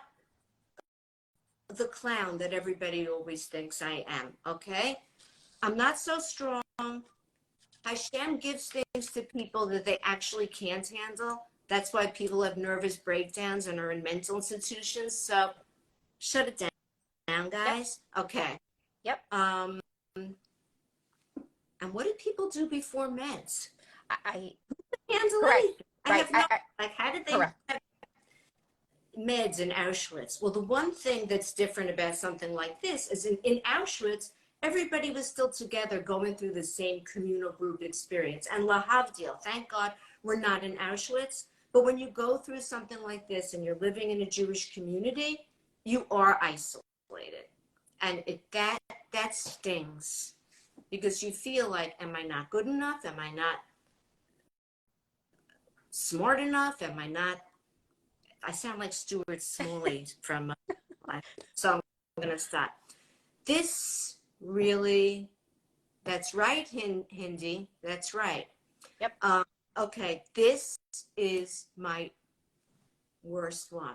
[SPEAKER 2] the clown that everybody always thinks I am. Okay? I'm not so strong. Hashem gives things to people that they actually can't handle. That's why people have nervous breakdowns and are in mental institutions. So shut it down, guys. Yep. Okay.
[SPEAKER 1] Yep.
[SPEAKER 2] And what do people do before meds?
[SPEAKER 1] I
[SPEAKER 2] handle
[SPEAKER 1] correct.
[SPEAKER 2] anything. I have no, like, how did they
[SPEAKER 1] correct.
[SPEAKER 2] have meds in Auschwitz? Well, the one thing that's different about something like this is in Auschwitz, everybody was still together going through the same communal group experience. And lahavdil, thank God we're not in Auschwitz. But when you go through something like this and you're living in a Jewish community, you are isolated. And that stings, because you feel like, am I not good enough? Am I not smart enough? Am I not? I sound like Stuart Smalley from so I'm going to stop. This really, that's right, Hindi, that's right.
[SPEAKER 1] Yep.
[SPEAKER 2] Okay, this is my worst one.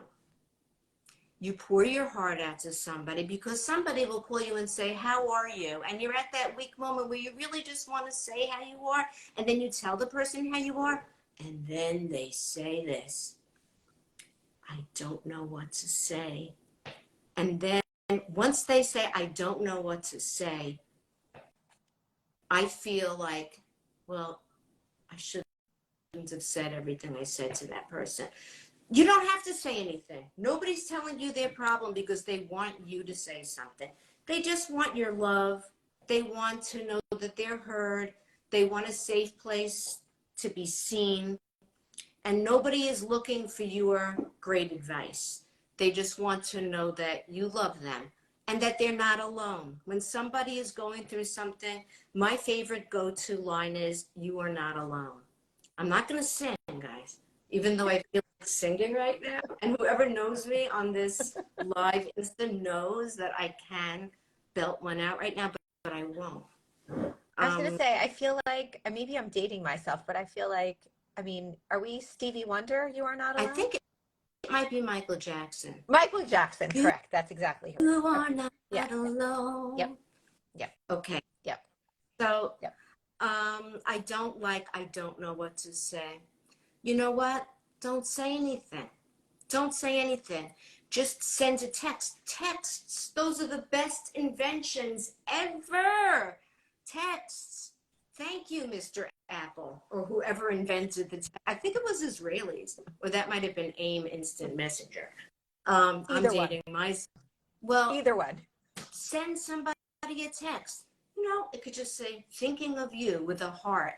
[SPEAKER 2] You pour your heart out to somebody because somebody will call you and say, how are you? And you're at that weak moment where you really just want to say how you are. And then you tell the person how you are. And then they say this, I don't know what to say. And then once they say, I don't know what to say, I feel like, well, I shouldn't have said everything I said to that person. You don't have to say anything. Nobody's telling you their problem because they want you to say something. They just want your love. They want to know that they're heard. They want a safe place to be seen. And nobody is looking for your great advice. They just want to know that you love them and that they're not alone. When somebody is going through something, my favorite go-to line is, you are not alone. I'm not going to sing, guys, even though I feel like singing right now. And whoever knows me on this live Insta knows that I can belt one out right now, but I won't.
[SPEAKER 1] I was going to say, I feel like, maybe I'm dating myself, but I feel like, I mean, are we Stevie Wonder? You are not alone?
[SPEAKER 2] I think it might be Michael Jackson.
[SPEAKER 1] Michael Jackson, correct. That's exactly who.
[SPEAKER 2] You are not alone.
[SPEAKER 1] Yep.
[SPEAKER 2] Okay.
[SPEAKER 1] Yep.
[SPEAKER 2] So,
[SPEAKER 1] yep.
[SPEAKER 2] I don't know what to say. You know what? Don't say anything. Don't say anything. Just send a text. Texts. Those are the best inventions ever. Texts. Thank you, Mr. Apple, or whoever invented the text. I think it was Israelis, or that might have been AIM Instant Messenger. I'm dating myself. Well,
[SPEAKER 1] either one.
[SPEAKER 2] Send somebody a text. You know, it could just say, thinking of you, with a heart.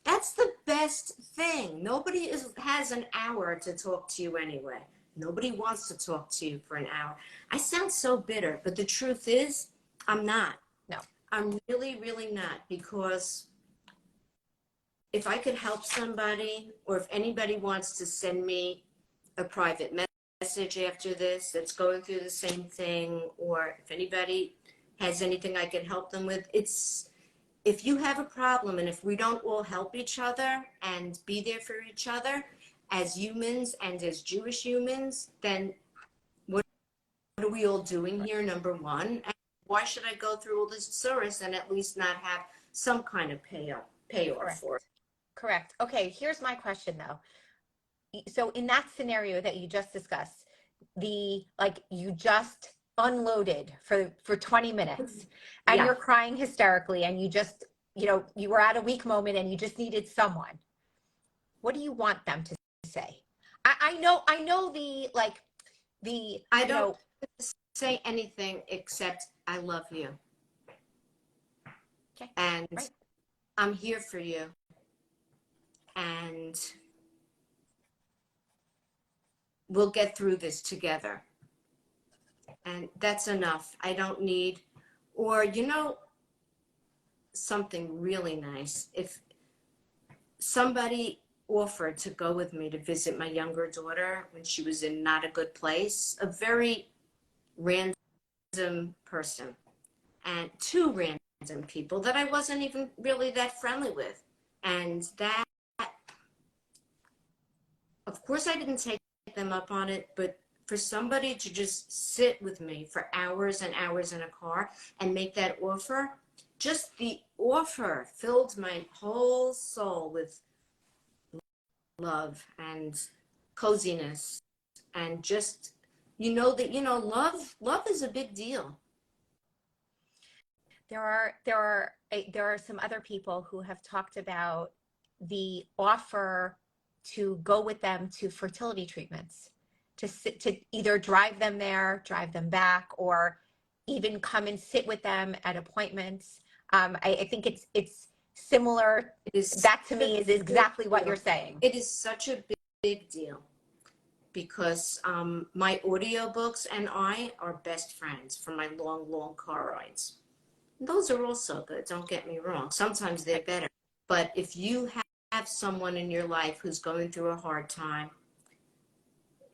[SPEAKER 2] That's the best thing. Nobody has an hour to talk to you anyway. Nobody wants to talk to you for an hour. I sound so bitter, but the truth is, I'm not.
[SPEAKER 1] No.
[SPEAKER 2] I'm really, really not, because if I could help somebody, or if anybody wants to send me a private message after this that's going through the same thing, or if anybody has anything I can help them with, it's, if you have a problem and if we don't all help each other and be there for each other as humans and as Jewish humans, then what are we all doing here, number one? And why should I go through all this service and at least not have some kind of payoff
[SPEAKER 1] Correct.
[SPEAKER 2] for it?
[SPEAKER 1] Correct. Okay, here's my question though. So in that scenario that you just discussed, you just unloaded for 20 minutes and
[SPEAKER 2] Yeah.
[SPEAKER 1] you're crying hysterically and you were at a weak moment and you just needed someone. What do you want them to say? I know
[SPEAKER 2] I don't say anything except I love you.
[SPEAKER 1] Okay.
[SPEAKER 2] And
[SPEAKER 1] Right.
[SPEAKER 2] I'm here for you. And we'll get through this together. And that's enough. I don't need, or, something really nice. If somebody offered to go with me to visit my younger daughter when she was in not a good place, a very random person, and two random people that I wasn't even really that friendly with. And that, of course, I didn't take them up on it, but for somebody to just sit with me for hours and hours in a car and make that offer, just the offer filled my whole soul with love and coziness, and just, love is a big deal.
[SPEAKER 1] There are some other people who have talked about the offer to go with them to fertility treatments, to either drive them there, drive them back, or even come and sit with them at appointments. I think it's similar. That to me is exactly what you're saying.
[SPEAKER 2] It is such a big deal, because my audiobooks and I are best friends for my long car rides. Those are also good, don't get me wrong. Sometimes they're better. But if you have someone in your life who's going through a hard time,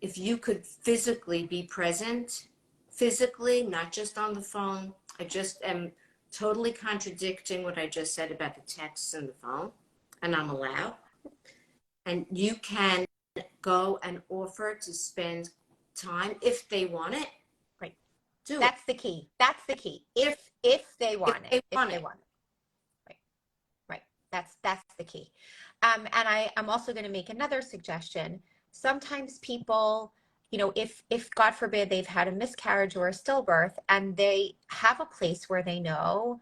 [SPEAKER 2] if you could physically be present, physically, not just on the phone. I just am totally contradicting what I just said about the texts and the phone, and I'm allowed. And you can go and offer to spend time if they want it.
[SPEAKER 1] Right.
[SPEAKER 2] Do
[SPEAKER 1] That's the key. That's the key. If they want it.
[SPEAKER 2] If they want
[SPEAKER 1] it. Right. That's the key. And I'm also going to make another suggestion. Sometimes people, if God forbid they've had a miscarriage or a stillbirth and they have a place where they know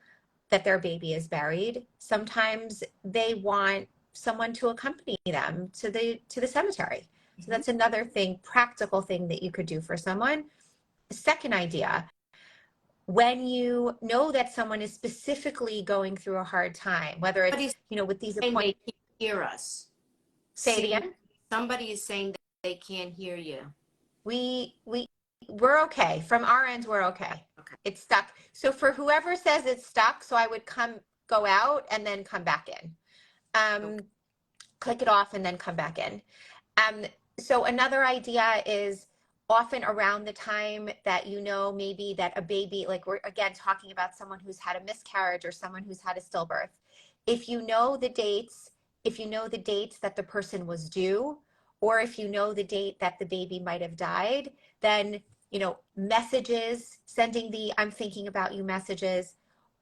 [SPEAKER 1] that their baby is buried, sometimes they want someone to accompany them to the cemetery. So that's another thing, practical thing that you could do for someone. Second idea, when you know that someone is specifically going through a hard time, whether it's, with these appointments.
[SPEAKER 2] They can't hear us.
[SPEAKER 1] Say it again.
[SPEAKER 2] Somebody is saying that they can't hear you.
[SPEAKER 1] We're okay. From our end, we're okay.
[SPEAKER 2] Okay.
[SPEAKER 1] It's stuck. So for whoever says it's stuck, so I would go out and then come back in.
[SPEAKER 2] Okay.
[SPEAKER 1] Click it off and then come back in. So another idea is often around the time that maybe that a baby, like we're again talking about someone who's had a miscarriage or someone who's had a stillbirth. If you know the dates that the person was due, or if you know the date that the baby might have died, then messages, sending the "I'm thinking about you" messages,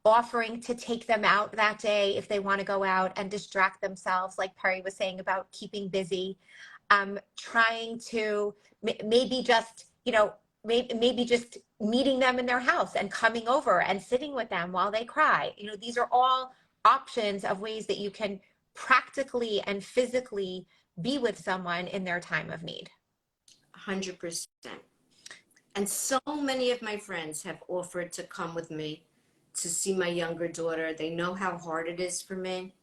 [SPEAKER 1] offering to take them out that day if they want to go out and distract themselves, like Peri was saying about keeping busy, trying to maybe just maybe just meeting them in their house and coming over and sitting with them while they cry. These are all options of ways that you can practically and physically be with someone in their time of need.
[SPEAKER 2] 100%. And so many of my friends have offered to come with me to see my younger daughter. They know how hard it is for me.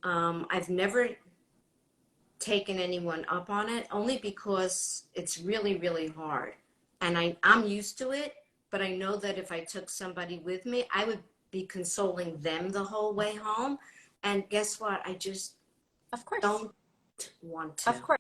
[SPEAKER 2] I've never taken anyone up on it, only because it's really, really hard. And I'm used to it, but I know that if I took somebody with me, I would be consoling them the whole way home. And guess what? I just
[SPEAKER 1] Of course.
[SPEAKER 2] don't want to.
[SPEAKER 1] Of course.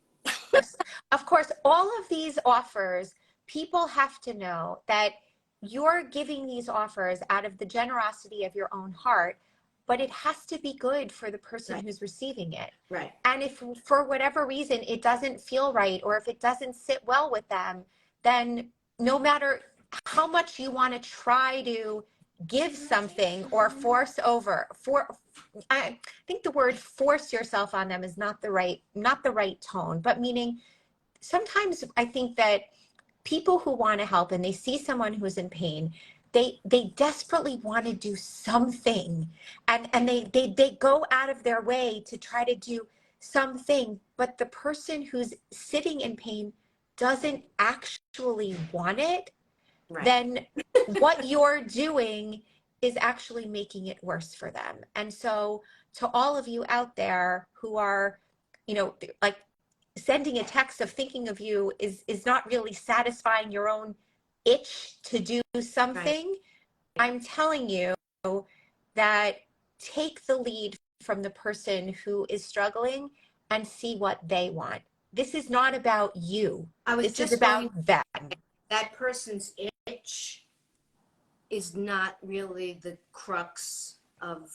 [SPEAKER 1] Of course, all of these offers, people have to know that you're giving these offers out of the generosity of your own heart, but it has to be good for the person
[SPEAKER 2] Right.
[SPEAKER 1] who's receiving it.
[SPEAKER 2] Right.
[SPEAKER 1] And if for whatever reason it doesn't feel right, or if it doesn't sit well with them, then no matter how much you want to try to give something or I think the word force yourself on them is not the right tone, but meaning sometimes I think that people who want to help and they see someone who's in pain, they desperately want to do something, and they go out of their way to try to do something, but the person who's sitting in pain doesn't actually want it.
[SPEAKER 2] Right.
[SPEAKER 1] Then what you're doing is actually making it worse for them. And so to all of you out there who are, like, sending a text of thinking of you is not really satisfying your own itch to do something. Right. I'm telling you that take the lead from the person who is struggling and see what they want. This is not about you. This is about them.
[SPEAKER 2] That person's itch is not really the crux of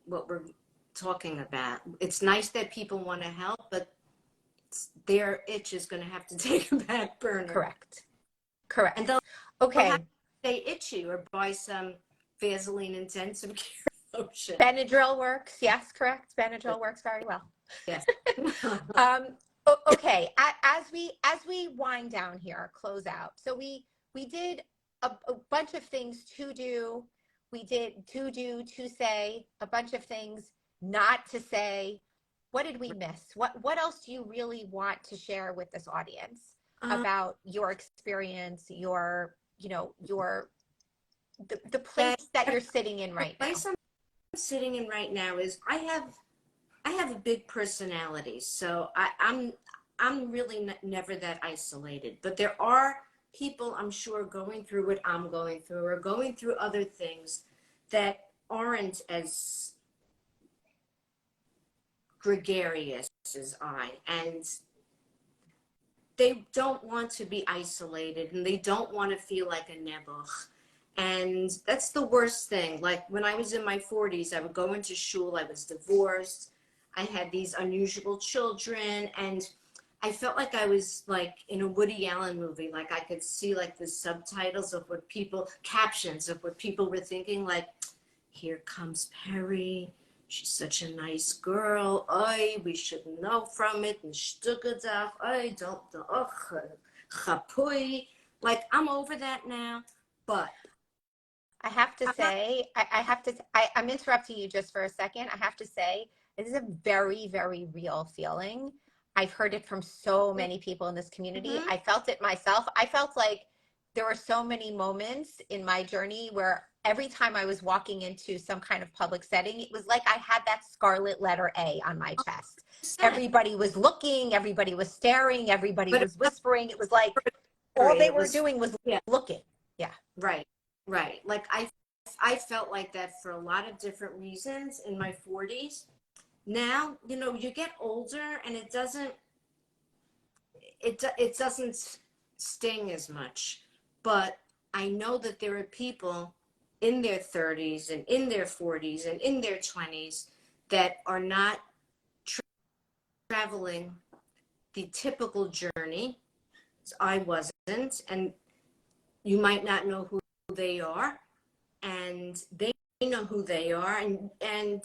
[SPEAKER 2] what we're talking about. It's nice that people want to help, but their itch is going to have to take a back burner.
[SPEAKER 1] Correct.
[SPEAKER 2] And they'll have to stay itchy or buy some Vaseline intensive care lotion.
[SPEAKER 1] Benadryl works. Yes, correct. Benadryl works very well.
[SPEAKER 2] Yes.
[SPEAKER 1] Okay. As we wind down here, close out. So we did a bunch of things to do. We did to do, to say, a bunch of things not to say. What did we miss? What else do you really want to share with this audience about your experience, the place that you're sitting in right now?
[SPEAKER 2] The place I'm sitting in right now is I have a big personality, so I'm really never that isolated. But there are people, I'm sure, going through what I'm going through or going through other things that aren't as gregarious as I, and they don't want to be isolated and they don't want to feel like a nebuch. And that's the worst thing. Like when I was in my 40s, I would go into shul, I was divorced, I had these unusual children, and I felt like I was like in a Woody Allen movie. Like I could see like the subtitles of captions of what people were thinking, like, here comes Peri. She's such a nice girl. We should know from it. Like, I'm over that now, but
[SPEAKER 1] I have to say, I'm interrupting you just for a second. I have to say, this is a very, very real feeling. I've heard it from so many people in this community. I felt it myself. I felt like there were so many moments in my journey where every time I was walking into some kind of public setting, it was like I had that scarlet letter A on my chest. Everybody was looking, everybody was staring, everybody was whispering. It was like all they were doing was looking. Yeah.
[SPEAKER 2] Right. Like I felt like that for a lot of different reasons in my 40s. Now, you get older and it doesn't sting as much. But I know that there are people in their 30s and in their 40s and in their 20s that are not traveling the typical journey. I wasn't, and you might not know who they are, and they know who they are, and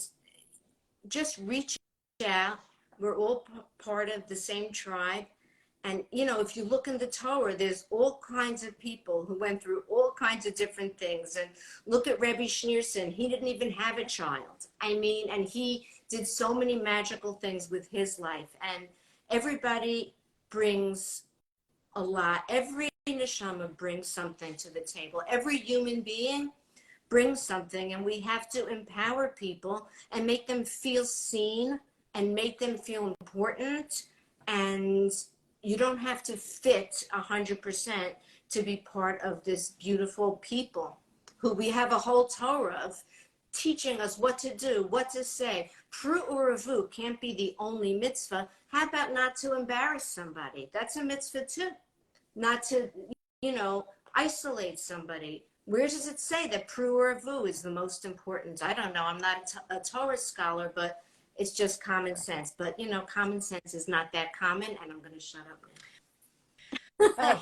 [SPEAKER 2] just reach out. We're all part of the same tribe. And, if you look in the Torah, there's all kinds of people who went through all kinds of different things. And look at Rebbe Schneerson. He didn't even have a child. And he did so many magical things with his life. And everybody brings a lot. Every neshama brings something to the table. Every human being brings something. And we have to empower people and make them feel seen and make them feel important. And you don't have to fit 100% to be part of this beautiful people. who we have a whole Torah of teaching us what to do, what to say. Pru uravu can't be the only mitzvah. How about not to embarrass somebody? That's a mitzvah too. Not to, isolate somebody. Where does it say that pru uravu is the most important? I don't know. I'm not a Torah scholar, but it's just common sense. But, common sense is not that common, and I'm going to shut up now.
[SPEAKER 1] Hey,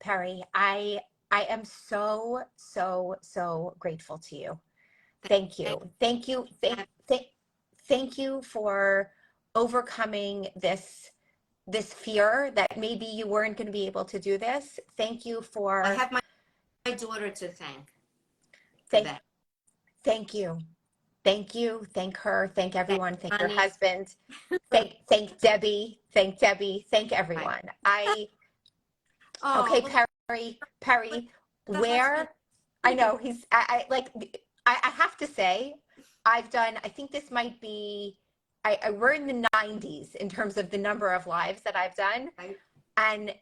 [SPEAKER 1] Peri, I am so, so, so grateful to you. Thank you. Thank you. Thank you for overcoming this fear that maybe you weren't going to be able to do this. Thank you for.
[SPEAKER 2] I have my daughter to thank.
[SPEAKER 1] Thank you. Thank you. Thank her. Thank everyone. Thank your husband. Thank Debbie. Thank Debbie. Thank everyone. Okay, Peri, where? I know I have to say, I've done, I think this might be, we're in the 90s in terms of the number of lives that I've done.
[SPEAKER 2] Right.
[SPEAKER 1] And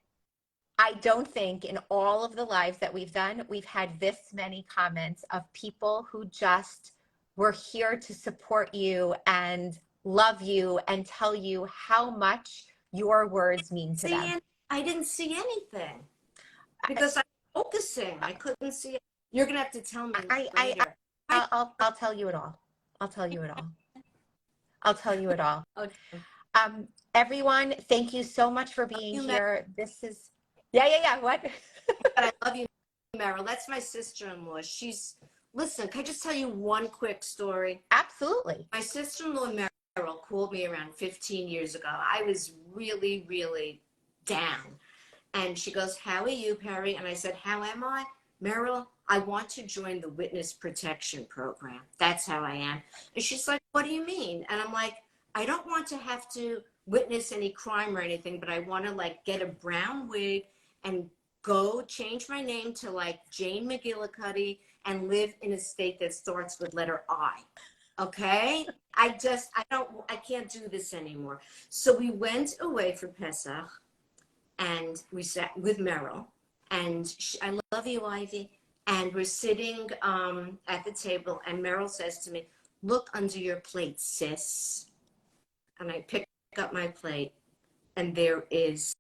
[SPEAKER 1] I don't think in all of the lives that we've done, we've had this many comments of people who just were here to support you and love you and tell you how much your words mean to them.
[SPEAKER 2] I didn't see anything because I'm focusing. I couldn't see it. You're going to have to tell me later.
[SPEAKER 1] I'll tell you it all. I'll tell you it all. I'll tell you it all.
[SPEAKER 2] Okay.
[SPEAKER 1] Everyone, thank you so much for being here. This is, yeah. What?
[SPEAKER 2] But I love you, Meryl. That's my sister-in-law. Listen, can I just tell you one quick story?
[SPEAKER 1] Absolutely.
[SPEAKER 2] My sister-in-law, Meryl, called me around 15 years ago. I was really, really down. And she goes, how are you, Peri? And I said, how am I? Meryl, I want to join the witness protection program. That's how I am. And she's like, what do you mean? And I'm like, I don't want to have to witness any crime or anything, but I want to get a brown wig and go change my name to Jane McGillicuddy and live in a state that starts with letter I. Okay? I can't do this anymore. So we went away for Pesach and we sat with Meryl and I love you, Ivy. And we're sitting at the table and Meryl says to me, look under your plate, sis. And I pick up my plate and there is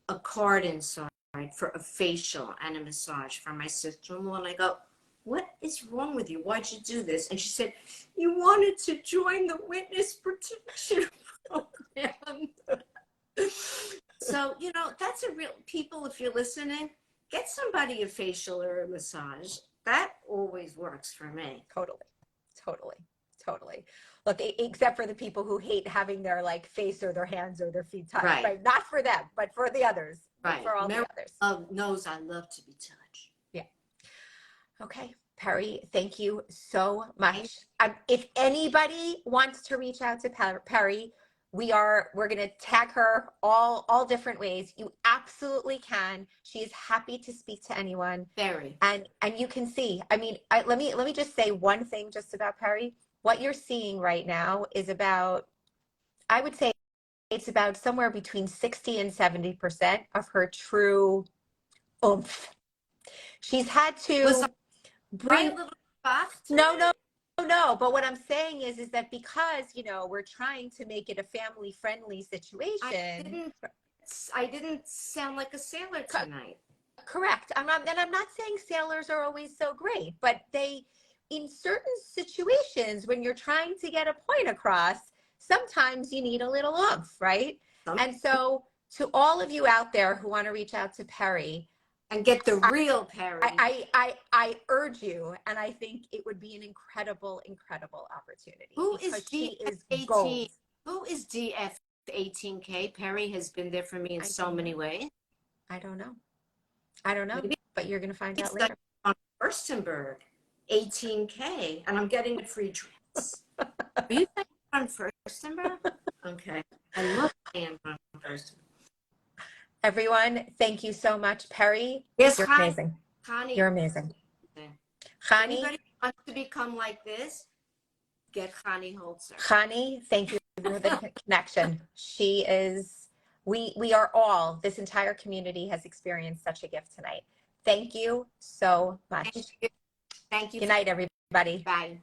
[SPEAKER 2] a card inside for a facial and a massage for my sister-in-law. And I go, what is wrong with you? Why'd you do this? And she said, you wanted to join the witness protection program. So, that's a real, people, if you're listening, get somebody a facial or a massage. That always works for me.
[SPEAKER 1] Totally. Look, except for the people who hate having their face or their hands or their feet touched, right? Not for them, but for the others, right? For all the others.
[SPEAKER 2] Knows I love to be touched.
[SPEAKER 1] Yeah. Okay, Peri, thank you so much. If anybody wants to reach out to Peri, we're going to tag her all different ways. You absolutely can. She is happy to speak to anyone.
[SPEAKER 2] Very.
[SPEAKER 1] And you can see. I mean, let me just say one thing just about Peri. What you're seeing right now is about, I would say, it's about somewhere between 60 and 70% of her true oomph. She's had to bring
[SPEAKER 2] a little back.
[SPEAKER 1] No. But what I'm saying is that because, we're trying to make it a family-friendly situation.
[SPEAKER 2] I didn't sound like a sailor tonight.
[SPEAKER 1] Correct. I'm not saying sailors are always so great, but in certain situations, when you're trying to get a point across, sometimes you need a little oomph, right? And so to all of you out there who want to reach out to Peri,
[SPEAKER 2] and get the real Peri.
[SPEAKER 1] I urge you, and I think it would be an incredible opportunity.
[SPEAKER 2] Who is DF18? Who is DF18K? Peri has been there for me in so many ways.
[SPEAKER 1] I don't know, maybe, but you're going to find out later.
[SPEAKER 2] On Furstenberg, 18K, and I'm getting a free dress. Are you on Furstenberg? Okay. I love being on Furstenberg.
[SPEAKER 1] Everyone, thank you so much. Peri,
[SPEAKER 2] yes,
[SPEAKER 1] you're amazing.
[SPEAKER 2] Connie.
[SPEAKER 1] You're amazing. Connie,
[SPEAKER 2] anybody wants to become like this, get Connie Holzer.
[SPEAKER 1] Connie, thank you for the connection. She is, we are all, this entire community has experienced such a gift tonight. Thank you so much.
[SPEAKER 2] Thank you. Thank you.
[SPEAKER 1] Good night, everybody.
[SPEAKER 2] Bye.